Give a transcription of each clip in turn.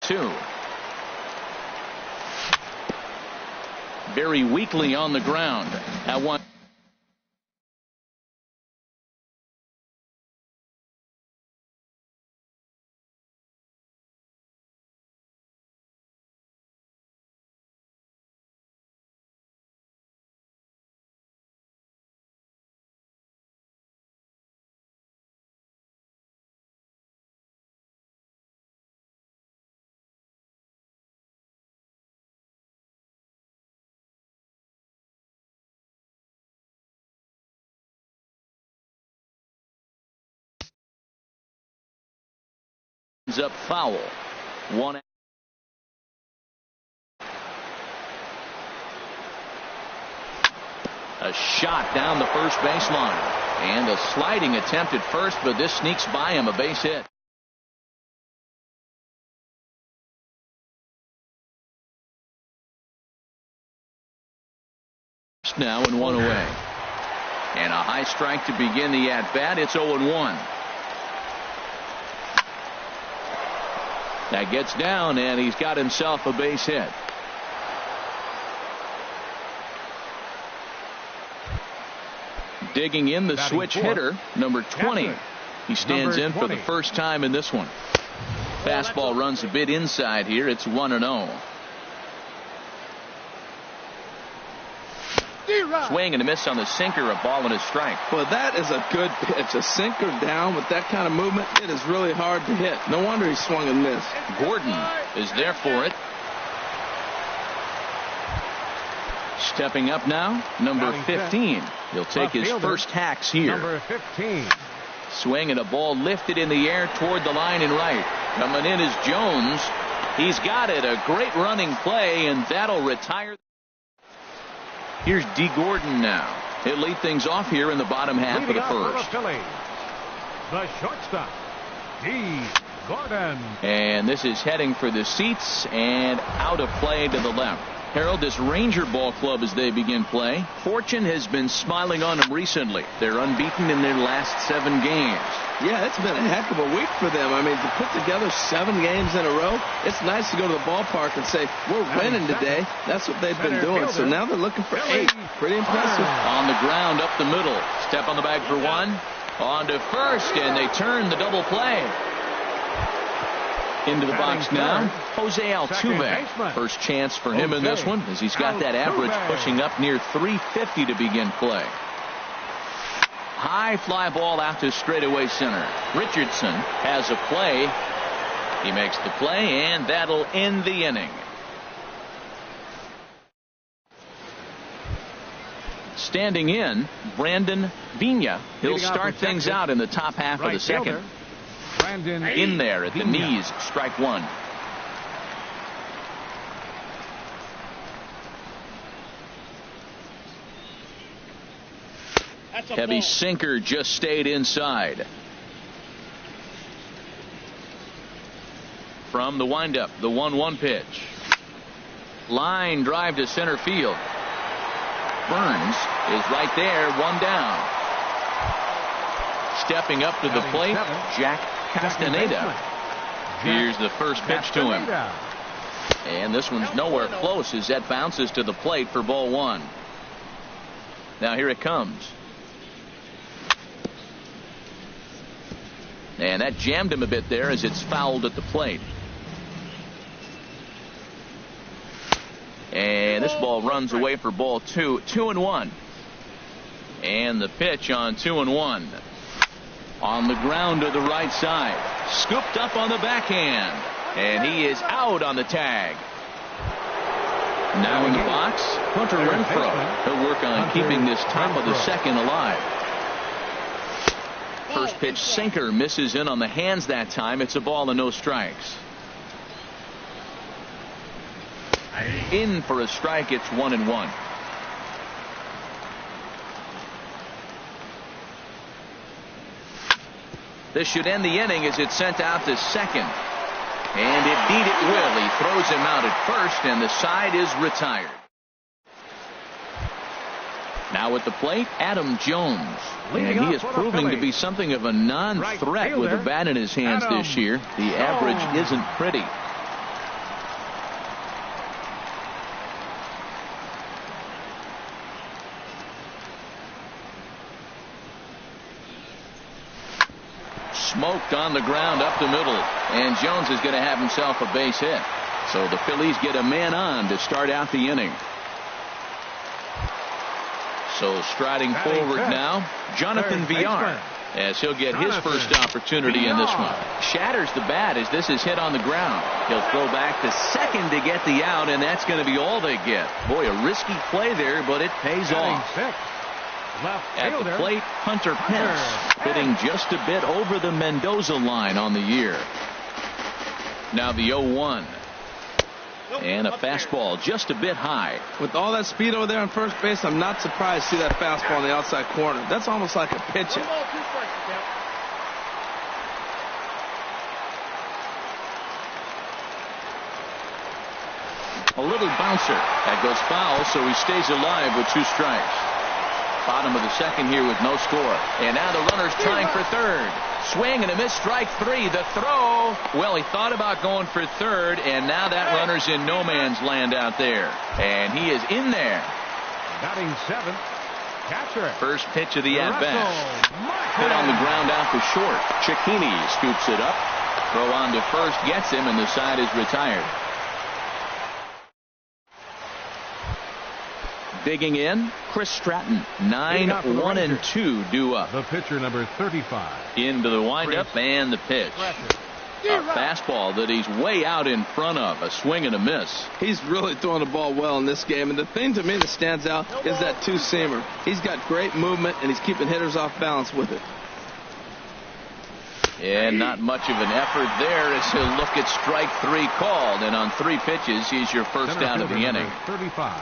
2. Very weakly on the ground. At one. Up foul. 1. A shot down the first baseline. And a sliding attempt at first, but this sneaks by him, a base hit. Now and 1 away. And a high strike to begin the at-bat. It's 0-1. That gets down, and he's got himself a base hit. Digging in the switch hitter, number 20. He stands in for the first time in this one. Fastball runs a bit inside here. It's 1-0. Swing and a miss on the sinker, a ball and a strike. Well, that is a good pitch. A sinker down with that kind of movement, it is really hard to hit. No wonder he swung and missed. Gordon is there for it. Stepping up now, number 15. He'll take his first hacks here. Number 15. Swing and a ball lifted in the air toward the line and right. Coming in is Jones. He's got it. A great running play, and that'll retire. Here's D. Gordon now. He'll lead things off here in the bottom half of the first. The shortstop, D. Gordon. And this is heading for the seats and out of play to the left. Harold, this Ranger ball club as they begin play, fortune has been smiling on them recently. They're unbeaten in their last 7 games. Yeah, it's been a heck of a week for them. I mean, to put together 7 games in a row, it's nice to go to the ballpark and say, we're winning today. That's what they've been doing. So now they're looking for 8. Pretty impressive. On the ground, up the middle. Step on the bag for 1. On to first, and they turn the double play. Into the box now, Jose Altuve. First chance for him in this one, as he's got that average pushing up near 350 to begin play. High fly ball out to straightaway center. Richardson has a play. He makes the play, and that'll end the inning. Standing in, Brandon Vina. He'll start things out in the top half of the second. In there at the knees, strike 1. Heavy sinker just stayed inside. From the windup, the 1-1 pitch. Line drive to center field. Burns is right there, 1 down. Stepping up to the plate, Jack Castaneda. Here's the first pitch to him. And this one's nowhere close as that bounces to the plate for ball 1. Now here it comes. And that jammed him a bit there as it's fouled at the plate. And this ball runs away for ball 2. 2-1. And the pitch on 2-1. On the ground to the right side. Scooped up on the backhand. And he is out on the tag. Now in the box, Hunter Renfroe. He'll work on keeping this top of the second alive. First pitch sinker misses in on the hands that time. It's a ball and no strikes. In for a strike. It's 1-1. This should end the inning as it's sent out to second. And indeed it will. He throws him out at first, and the side is retired. Now at the plate, Adam Jones. And he is proving to be something of a non-threat with the bat in his hands this year. The average isn't pretty. smoked on the ground up the middle. And Jones is going to have himself a base hit. So the Phillies get a man on to start out the inning. So striding forward now, Jonathan Villar, as he'll get his first opportunity in this one. Shatters the bat as this is hit on the ground. He'll throw back to second to get the out, and that's going to be all they get. Boy, a risky play there, but it pays off. At the plate, Hunter Pence, hitting just a bit over the Mendoza line on the year. Now the 0-1. And a fastball just a bit high. With all that speed over there on first base, I'm not surprised to see that fastball on the outside corner. That's almost like a pitch-in. A little bouncer. That goes foul, so he stays alive with 2 strikes. Bottom of the second here with no score. And now the runner's trying for third. Swing and a miss, strike 3. The throw. Well, he thought about going for third, and now that runner's in no man's land out there. And he is in there. Batting 7th, catcher. First pitch of the at-bat. Hit on the ground out to short. Cicchini scoops it up. Throw on to first, gets him, and the side is retired. Digging in, Chris Stratton. 9-1-2 due up. The pitcher, number 35. Into the windup and the pitch. A fastball that he's way out in front of. A swing and a miss. He's really throwing the ball well in this game. And the thing to me that stands out is that 2-seamer. He's got great movement, and he's keeping hitters off balance with it. And not much of an effort there as he'll look at strike 3 called. And on 3 pitches, he's your first out of the inning. 35.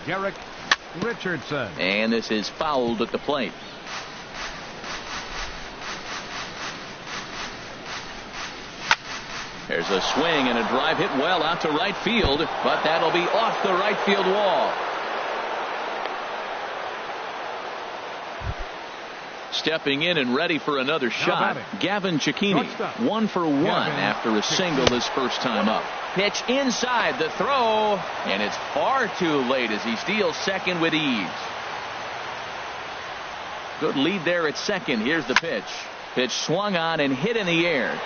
Garrick Richardson. And this is fouled at the plate. There's a swing and a drive hit well out to right field, but that'll be off the right field wall. Stepping in and ready for another shot, Gavin Cicchini. 1 for 1 after a single his first time up. Pitch inside, the throw, and it's far too late as he steals second with ease. Good lead there at second. Here's the pitch. Pitch swung on and hit in the air.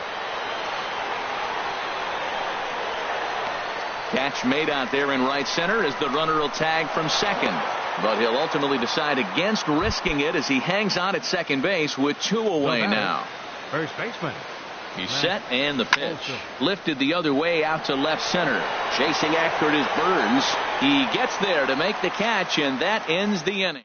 Catch made out there in right center as the runner will tag from second. But he'll ultimately decide against risking it as he hangs on at second base with 2 away now. First baseman. He's set and the pitch. Lifted the other way out to left center. Chasing after it is Burns. He gets there to make the catch, and that ends the inning.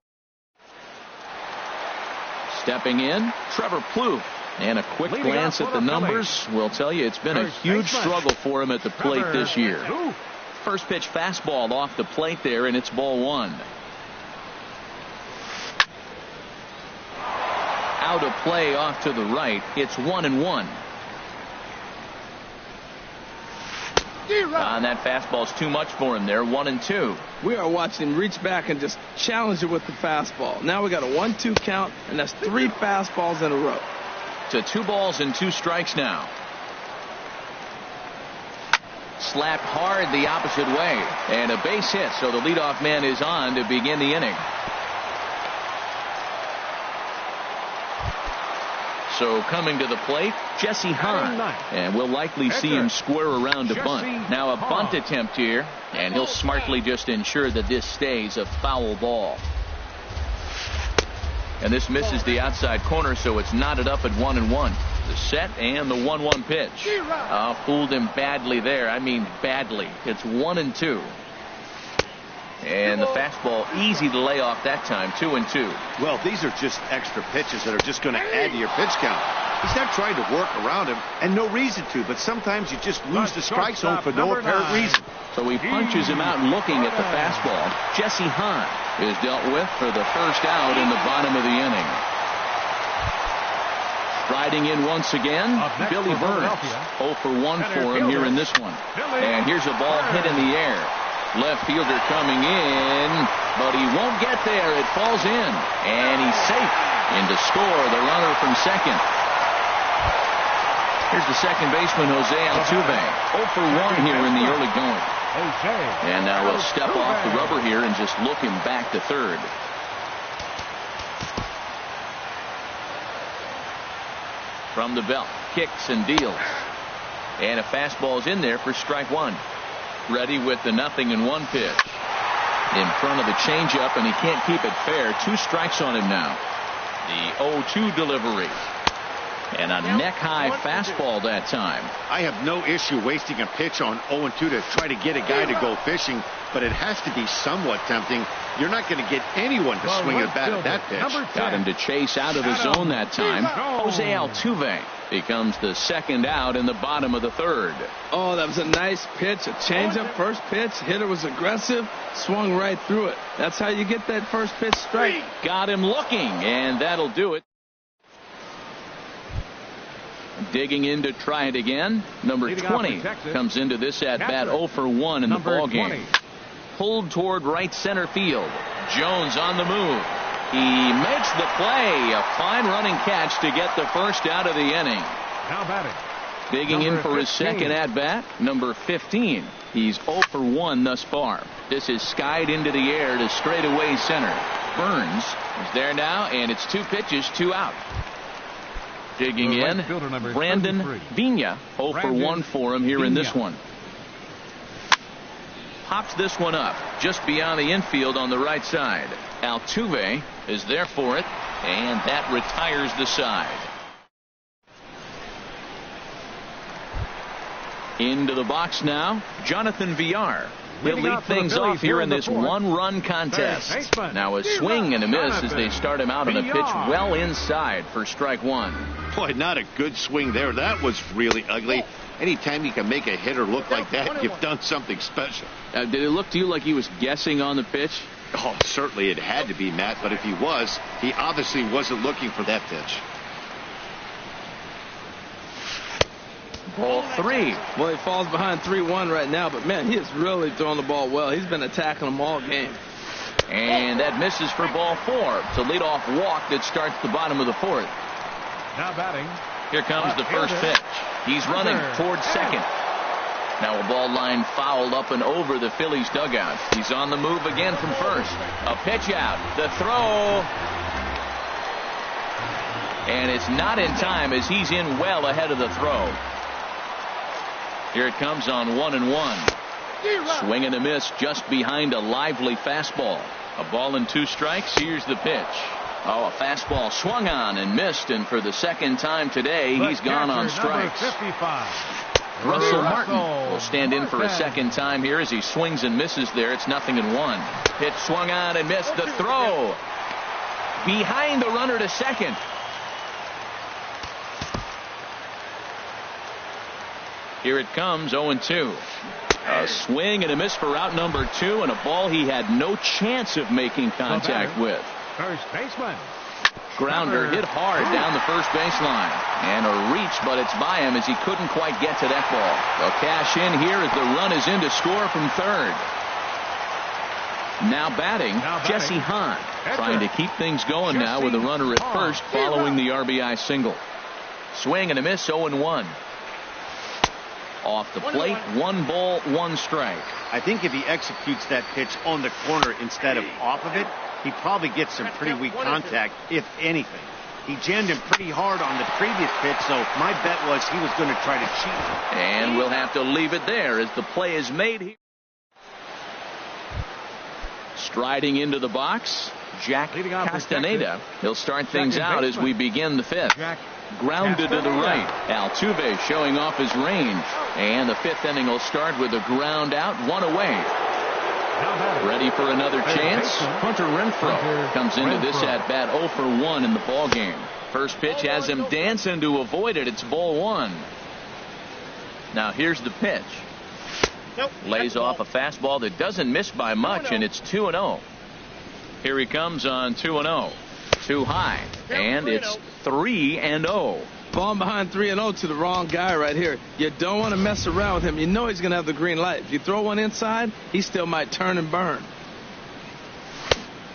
Stepping in, Trevor Plouffe. And a quick glance at the numbers will tell you it's been a huge struggle for him at the plate this year. First pitch fastball off the plate there, and it's ball 1. Out of play off to the right. It's 1-1. That fastball's too much for him there. 1-2. We are watching him reach back and just challenge it with the fastball. Now we got a 1-2 count, and that's 3 fastballs in a row. To 2 balls and 2 strikes now. Slapped hard the opposite way, and a base hit, so the leadoff man is on to begin the inning. So coming to the plate, Jesse Hahn, and we'll likely see him square around to bunt. Now a bunt attempt here, and he'll smartly just ensure that this stays a foul ball. And this misses the outside corner, so it's knotted up at 1-1. The set and the 1-1 pitch. Fooled him badly there. I mean badly. It's 1-2. And the fastball easy to lay off that time. 2-2. Well, these are just extra pitches that are just going to add to your pitch count. He's not trying to work around him, and no reason to, but sometimes you just lose the strike zone for no apparent reason. So he punches him out looking at the fastball. Jesse Hahn is dealt with for the first out in the bottom of the inning. Striding in once again, Billy Burns. 0 for 1 for him here in this one. And here's a ball hit in the air. Left fielder coming in, but he won't get there. It falls in, and he's safe. In to score the runner from second. Here's the second baseman, Jose Altuve. 0 for 1 here in the early going. And now we'll step off the rubber here and just look him back to third. From the belt, kicks and deals. And a fastball is in there for strike one. Ready with the 0-1 pitch. In front of the changeup, and he can't keep it fair. 2 strikes on him now. The 0-2 delivery. And a neck-high fastball that time. I have no issue wasting a pitch on 0-2 to try to get a guy to go fishing, but it has to be somewhat tempting. You're not going to get anyone to swing a bat at that pitch. Got him to chase out of the zone that time. Jose Altuve becomes the second out in the bottom of the third. Oh, that was a nice pitch. A changeup, first pitch. Hitter was aggressive, swung right through it. That's how you get that first pitch strike. Got him looking, and that'll do it. Digging in to try it again. Number 20 comes into this at bat 0 for 1 in the ball game. Pulled toward right center field. Jones on the move. He makes the play. A fine running catch to get the first out of the inning. Now batting. Digging in for his second at bat. Number 15. He's 0 for 1 thus far. This is skied into the air to straightaway center. Burns is there now, and it's 2 pitches, 2 out. Digging in, Brandon Vina, 0 for 1 for him here in this one. Pops this one up just beyond the infield on the right side. Altuve is there for it, and that retires the side. Into the box now, Jonathan Villar. He'll lead things off here in this 1-run contest. Now a swing and a miss as they start him out on a pitch well inside for strike one. Boy, not a good swing there. That was really ugly. Anytime you can make a hitter look like that, you've done something special. Did it look to you like he was guessing on the pitch? Oh, certainly it had to be, Matt, but if he was, he obviously wasn't looking for that pitch. Ball 3. Well, he falls behind 3-1 right now, but man, he is really throwing the ball well. He's been attacking them all game. And that misses for ball 4. It's a leadoff walk that starts the bottom of the 4th. Now batting. Here comes the first pitch. He's running towards second. Now a ball line fouled up and over the Phillies dugout. He's on the move again from first. A pitch out. The throw. And it's not in time as he's in well ahead of the throw. Here it comes on 1-1. Swing and a miss just behind a lively fastball. A ball and 2 strikes. Here's the pitch. Oh, a fastball swung on and missed, and for the second time today, he's gone on strikes. Russell Martin will stand in for a second time here as he swings and misses there. It's 0-1. Pitch swung on and missed. The throw behind the runner to second. Here it comes, 0-2. A swing and a miss for out number 2, and a ball he had no chance of making contact with. First baseman. Grounder hit hard down the first baseline. And a reach, but it's by him as he couldn't quite get to that ball. They'll cash in here as the run is in to score from third. Now batting, Jesse Hahn. Trying to keep things going now with a runner at first following the RBI single. Swing and a miss, 0-1. Off the plate, 1 ball, 1 strike. I think if he executes that pitch on the corner instead of off of it, he probably gets some pretty weak contact, if anything. He jammed him pretty hard on the previous pitch, so my bet was he was going to try to cheat. And we'll have to leave it there as the play is made here. Striding into the box, Jack Castaneda. He'll start things out as we begin the 5th. Grounded to the right. Altuve showing off his range. And the 5th inning will start with a ground out, 1 away. Ready for another chance. Hunter Renfroe comes into this at bat 0 for 1 in the ball game. First pitch has him dancing to avoid it. It's ball 1. Now here's the pitch. Lays off a fastball that doesn't miss by much, and it's 2-0. Here he comes on 2-0. Too high, and it's 3-0. Falling behind 3-0 to the wrong guy right here. You don't want to mess around with him. You know he's going to have the green light. If you throw one inside, he still might turn and burn.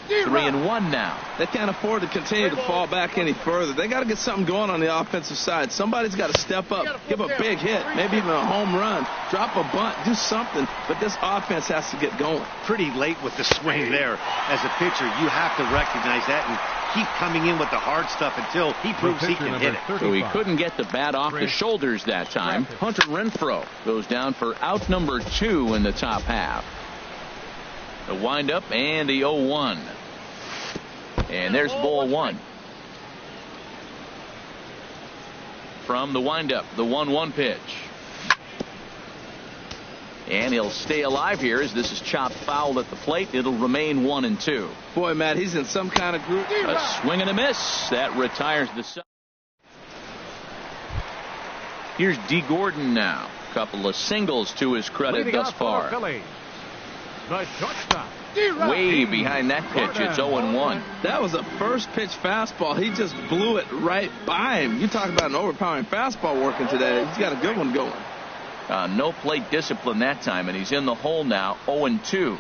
3-1 now. They can't afford to continue to fall back any further. They got to get something going on the offensive side. Somebody's got to step up, give a big hit, maybe even a home run, drop a bunt, do something. But this offense has to get going. Pretty late with the swing there. As a pitcher, you have to recognize that and keep coming in with the hard stuff until he proves he can hit it. So he couldn't get the bat off the shoulders that time. Hunter Renfroe goes down for out number 2 in the top half. The windup and the 0-1. And there's ball 1. From the windup, the 1-1 pitch. And he'll stay alive here as this is chopped foul at the plate. It'll remain 1-2. Boy, Matt, he's in some kind of group. A swing and a miss. That retires the side. Here's D. Gordon now. Couple of singles to his credit thus far. The shortstop. Way behind that pitch. It's 0-1. That was a first pitch fastball. He just blew it right by him. You talk about an overpowering fastball working today. He's got a good one going. No plate discipline that time, and he's in the hole now, 0-2.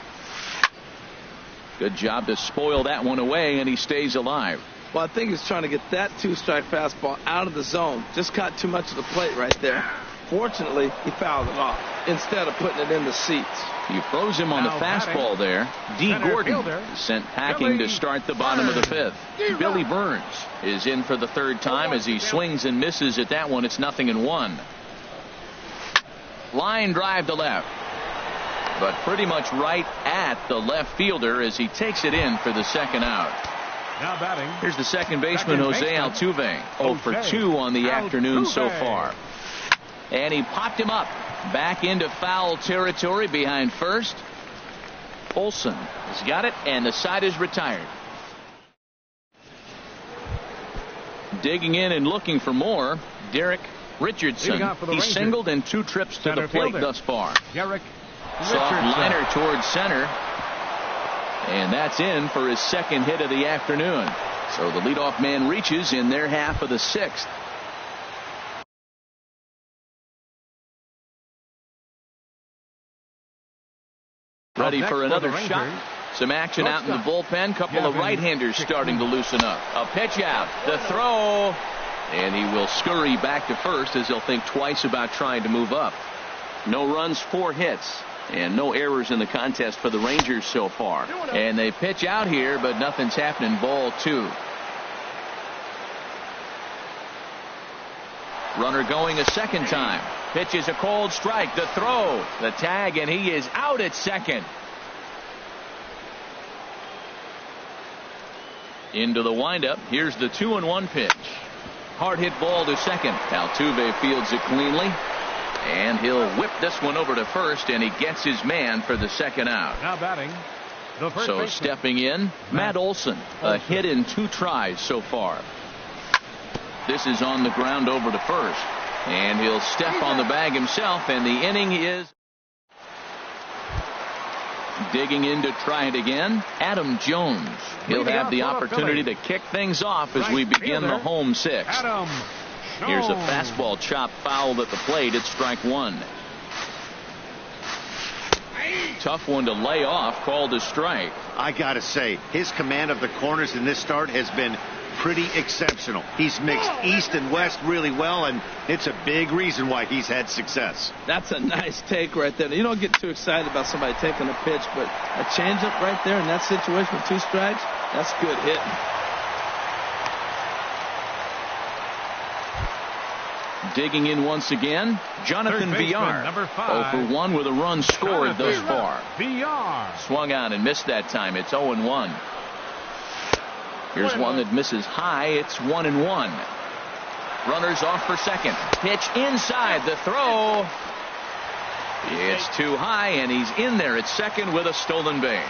Good job to spoil that one away, and he stays alive. Well, I think he's trying to get that 2-strike fastball out of the zone. Just caught too much of the plate right there. Fortunately, he fouled it off instead of putting it in the seats. You froze him on the fastball there. D. Gordon is sent packing to start the bottom of the 5th. Billy Burns is in for the 3rd time as he swings and misses at that one. It's 0-1. Line drive to left, but pretty much right at the left fielder as he takes it in for the 2nd out. Now batting. Here's the second baseman, Jose Altuve. 0 for 2 on the afternoon so far. And he popped him up back into foul territory behind first. Olson has got it, and the side is retired. Digging in and looking for more, Derek Richardson. He's singled in 2 trips to the plate thus far. Derek Soft liner towards center. And that's in for his 2nd hit of the afternoon. So the leadoff man reaches in their half of the 6th. Ready for another shot. Some action out in the bullpen. Couple of right-handers starting to loosen up. A pitch out. The throw. And he will scurry back to first as he'll think twice about trying to move up. No runs, 4 hits, and no errors in the contest for the Rangers so far. And they pitch out here, but nothing's happening. Ball 2. Runner going a 2nd time. Pitches a cold strike. The throw. The tag, and he is out at 2nd. Into the windup. Here's the 2-1 pitch. Hard hit ball to 2nd. Altuve fields it cleanly. And he'll whip this one over to first, and he gets his man for the 2nd out. Now batting. The first so baseman. Stepping in, Matt Olson. A hit in 2 tries so far. This is on the ground over to first. And he'll step on the bag himself, and the inning is digging in to try it again. Adam Jones. He'll have the opportunity to kick things off as we begin the home 6th. Here's a fastball chopped foul at the plate. It's strike 1. Tough one to lay off, called a strike. I gotta say, his command of the corners in this start has been pretty exceptional. He's mixed east and west really well, and it's a big reason why he's had success. That's a nice take right there. You don't get too excited about somebody taking a pitch, but a changeup right there in that situation with 2 strikes, that's good hitting. Digging in once again, Jonathan Villar. 0 for 1 with a run scored thus far. Villar swung on and missed that time. It's 0-1. Here's one that misses high. It's 1-1. Runners off for 2nd. Pitch inside. The throw. It's too high, and he's in there at 2nd with a stolen base.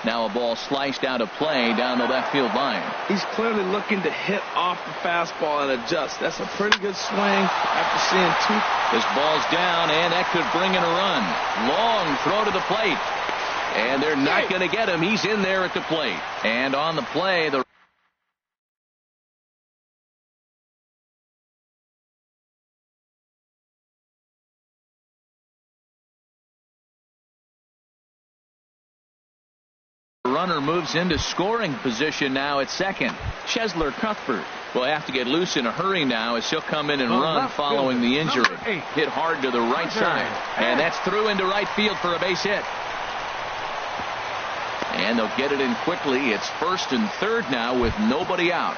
Now a ball sliced out of play down the left field line. He's clearly looking to hit off the fastball and adjust. That's a pretty good swing after seeing 2. This ball's down, and that could bring in a run. Long throw to the plate. And they're not going to get him. He's in there at the plate. And on the play, the runner moves into scoring position now at 2nd. Chesler Cuthbert will have to get loose in a hurry now as he'll come in and run following the injury. Hit hard to the right side. And that's through into right field for a base hit. And they'll get it in quickly. It's 1st and 3rd now with nobody out.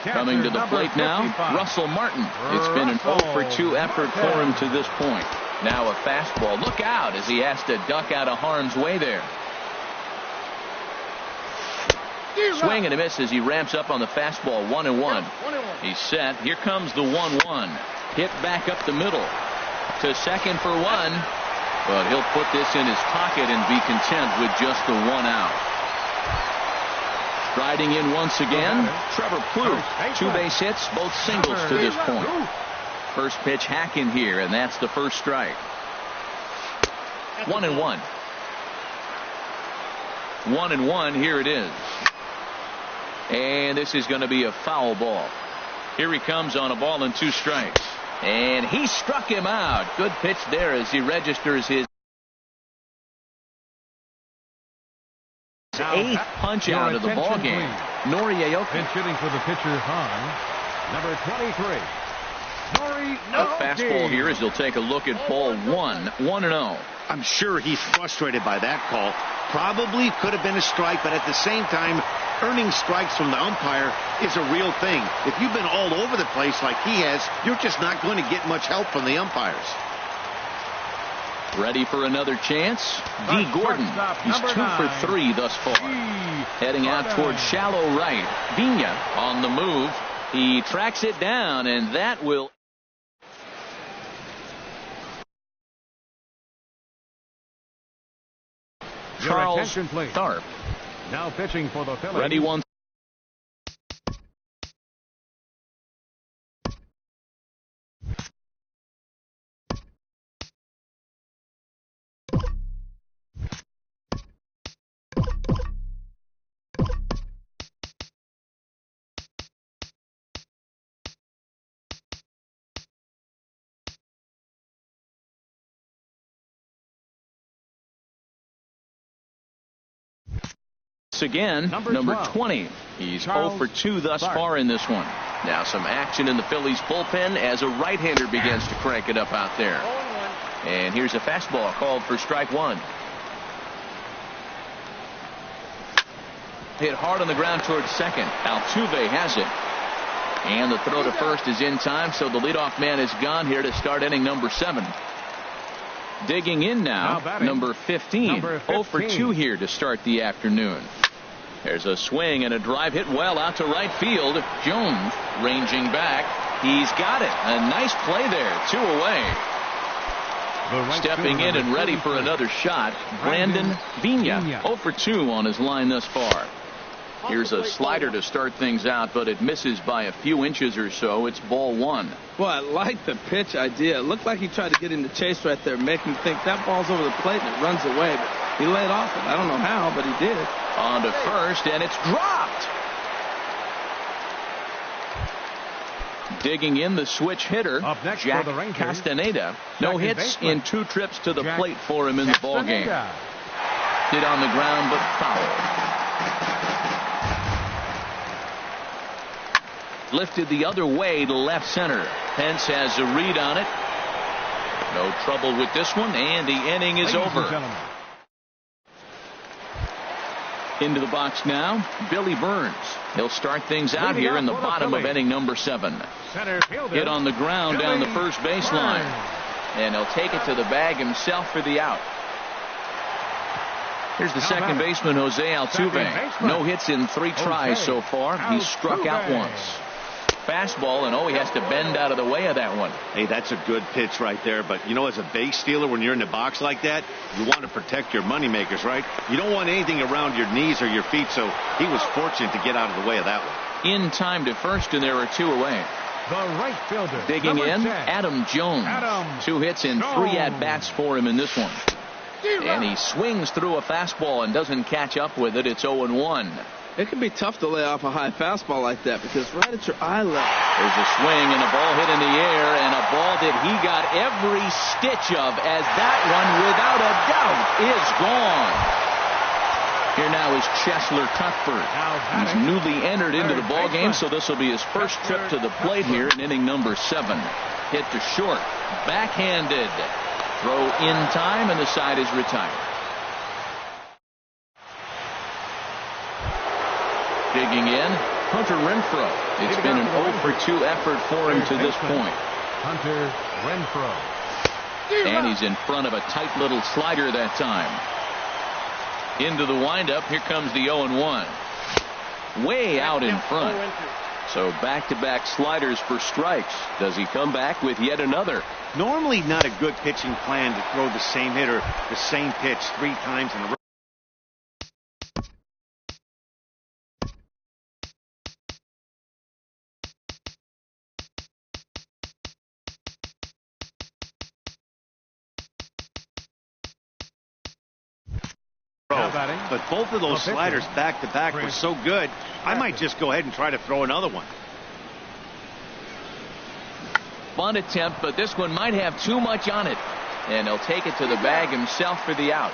Coming to the plate now, Russell Martin. It's been an 0 for 2 effort for him to this point. Now a fastball. Look out as he has to duck out of harm's way there. Swing and a miss as he ramps up on the fastball. 1-1. He's set. Here comes the 1-1. Hit back up the middle to second for 1. But he'll put this in his pocket and be content with just the 1 out. Striding in once again, Trevor Plouffe. 2 base hits, both singles to this point. First pitch hack in here, and that's the first strike. 1-1. 1-1. Here it is. And this is going to be a foul ball. Here he comes on a ball and 2 strikes. And he struck him out. Good pitch there as he registers his 8th punch out of the ball game. Noriaoka. Pinch hitting for the pitcher, Han. Number 23. A fastball here as he'll take a look at ball 1. 1-0. I'm sure he's frustrated by that call. Probably could have been a strike, but at the same time, earning strikes from the umpire is a real thing. If you've been all over the place like he has, you're just not going to get much help from the umpires. Ready for another chance? D. Gordon. He's 2 for 3 thus far. Heading out towards shallow right. Vigna on the move. He tracks it down, and that will. Charles Tharp. Now pitching for the Phillies. Ready 1. Again, number 20. He's 0 for 2 thus far in this one. Now some action in the Phillies bullpen as a right-hander begins to crank it up out there. And here's a fastball called for strike 1. Hit hard on the ground towards second. Altuve has it. And the throw to first is in time, so the leadoff man is gone here to start inning number 7. Digging in now number 15. 0 for 2 here to start the afternoon. There's a swing and a drive hit well out to right field. Jones ranging back. He's got it. A nice play there. 2 away. Stepping in and ready for another shot, Brandon Vigna. 0 for 2 on his line thus far. Here's a slider to start things out, but it misses by a few inches or so. It's ball 1. Well, I like the pitch idea. It looked like he tried to get into chase right there, make him think that ball's over the plate and it runs away. But he laid off it. I don't know how, but he did. On to first, and it's dropped. Digging in the switch hitter, Jack Castaneda. No hits in 2 trips to the plate for him in the ball game. Hit on the ground, but foul. Lifted the other way to left center. Pence has a read on it. No trouble with this one, and the inning is over. Into the box now, Billy Burns. He'll start things out here in the bottom of inning number 7. Hit on the ground down the first baseline. And he'll take it to the bag himself for the out. Here's the second baseman, Jose Altuve. No hits in 3 tries so far. He's struck out once. Fastball, and he has to bend out of the way of that one. Hey, that's a good pitch right there. But, as a base stealer, when you're in the box like that, you want to protect your moneymakers, right? You don't want anything around your knees or your feet, so he was fortunate to get out of the way of that one. In time to first, and there are 2 away. The right fielder. Digging in, Adam Jones. 2 hits and 3 at-bats for him in this one. And he swings through a fastball and doesn't catch up with it. It's 0-1. It can be tough to lay off a high fastball like that because right at your eye level. There's a swing and a ball hit in the air, and a ball that he got every stitch of, as that one, without a doubt, is gone. Here now is Cheslor Cuthbert. He's newly entered into the ball game, so this will be his first trip to the plate here in inning number 7. Hit to short, backhanded. Throw in time, and the side is retired. Digging in, Hunter Renfroe. It's been an 0-for-2 effort for him to this point. Hunter Renfroe. And he's in front of a tight little slider that time. Into the windup. Here comes the 0-1. Way out in front. So back-to-back sliders for strikes. Does he come back with yet another? Normally not a good pitching plan to throw the same hitter the same pitch 3 times in a row. But both of those sliders back-to-back were so good, I might just go ahead and try to throw another one. Bunt attempt, but this one might have too much on it. And he'll take it to the bag himself for the out.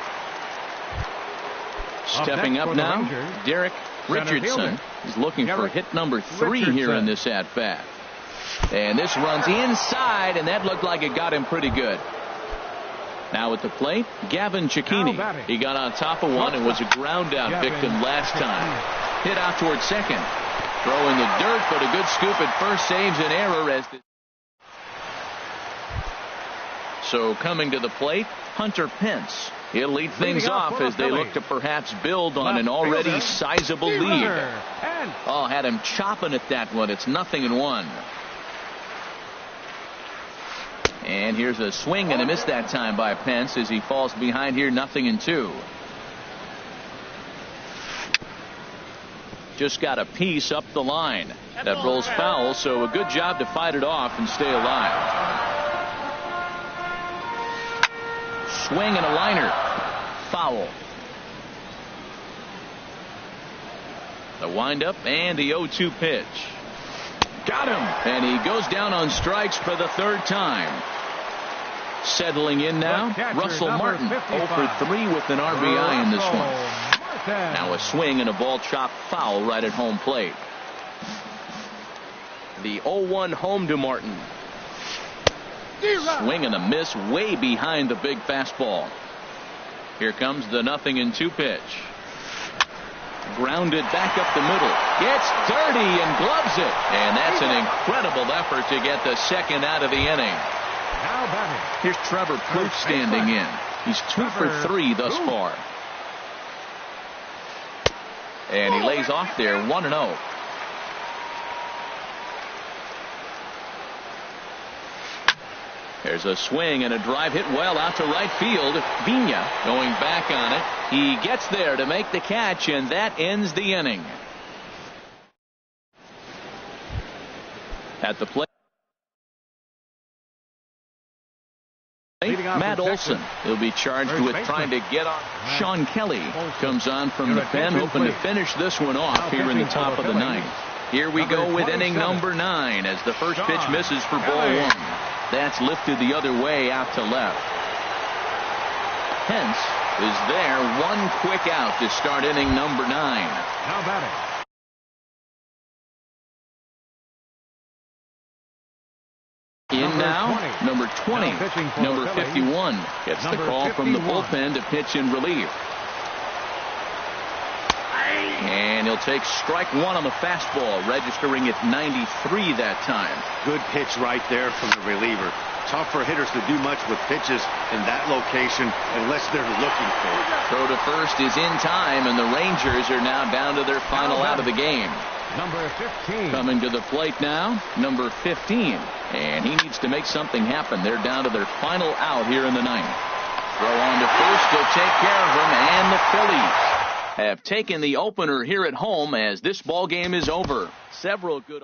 Stepping up now, Derek Richardson. He's looking for hit number 3 here in this at-bat. And this runs inside, and that looked like it got him pretty good. Now at the plate, Gavin Cicchini. He got on top of one and was a ground out victim last time. Hit out towards second. Throw in the dirt, but a good scoop at first saves an error as the... So coming to the plate, Hunter Pence. He'll lead things off as they look to perhaps build on an already sizable lead. Oh, had him chopping at that one. It's 0-1. And here's a swing and a miss that time by Pence as he falls behind here 0-2. Just got a piece up the line. That rolls foul, so a good job to fight it off and stay alive. Swing and a liner. Foul. The windup and the 0-2 pitch. Got him. And he goes down on strikes for the 3rd time. Settling in now, Russell Martin. 0-for-3 with an RBI in this one. Now a swing and a ball chopped foul right at home plate. The 0-1 home to Martin. Swing and a miss way behind the big fastball. Here comes the 0-2 pitch. Grounded back up the middle. Gets dirty and gloves it. And that's an incredible effort to get the second out of the inning. Here's Trevor Plouffe standing in. He's 2-for-3 thus far. And he lays off there 1-0. There's a swing and a drive hit well out to right field. Vina going back on it. He gets there to make the catch, and that ends the inning. At the plate, Matt Olson. He'll be charged with trying to get on. Sean Kelly comes on from the pen, hoping to finish this one off here in the top of the 9th. Here we go with inning number 9 as the first pitch misses for ball 1. That's lifted the other way out to left. Pence is there. One quick out to start inning number 9. Now batting. In now, number 20, number 51 gets the call from the bullpen to pitch in relief. And he'll take strike 1 on the fastball, registering at 93 that time. Good pitch right there from the reliever. Tough for hitters to do much with pitches in that location unless they're looking for it. Throw to first is in time, and the Rangers are now down to their final out of the game. Number 15. Coming to the plate now, number 15. And he needs to make something happen. They're down to their final out here in the 9th. Throw on to first will take care of him, and the Phillies have taken the opener here at home as this ball game is over. Several good